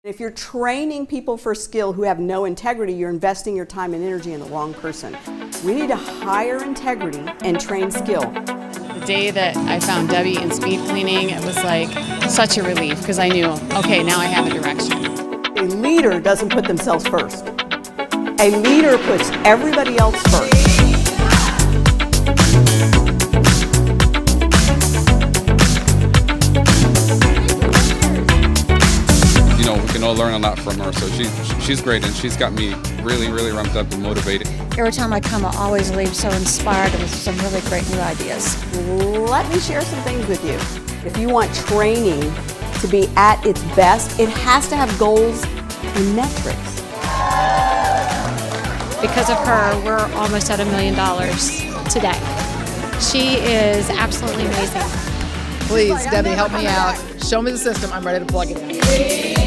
If you're training people for skill who have no integrity, you're investing your time and energy in the wrong person. We need to hire integrity and train skill. The day that I found Debbie in speed cleaning, it was like such a relief because I knew, okay, now I have a direction. A leader doesn't put themselves first. A leader puts everybody else first. You know, we can all learn a lot from her, so she's great, and she's got me really ramped up and motivated. Every time I come, I always leave so inspired with some really great new ideas. Let me share some things with you. If you want training to be at its best, it has to have goals and metrics. Because of her, we're almost at $1 million today. She is absolutely amazing. Please, Debbie, help me out. Show me the system. I'm ready to plug it in.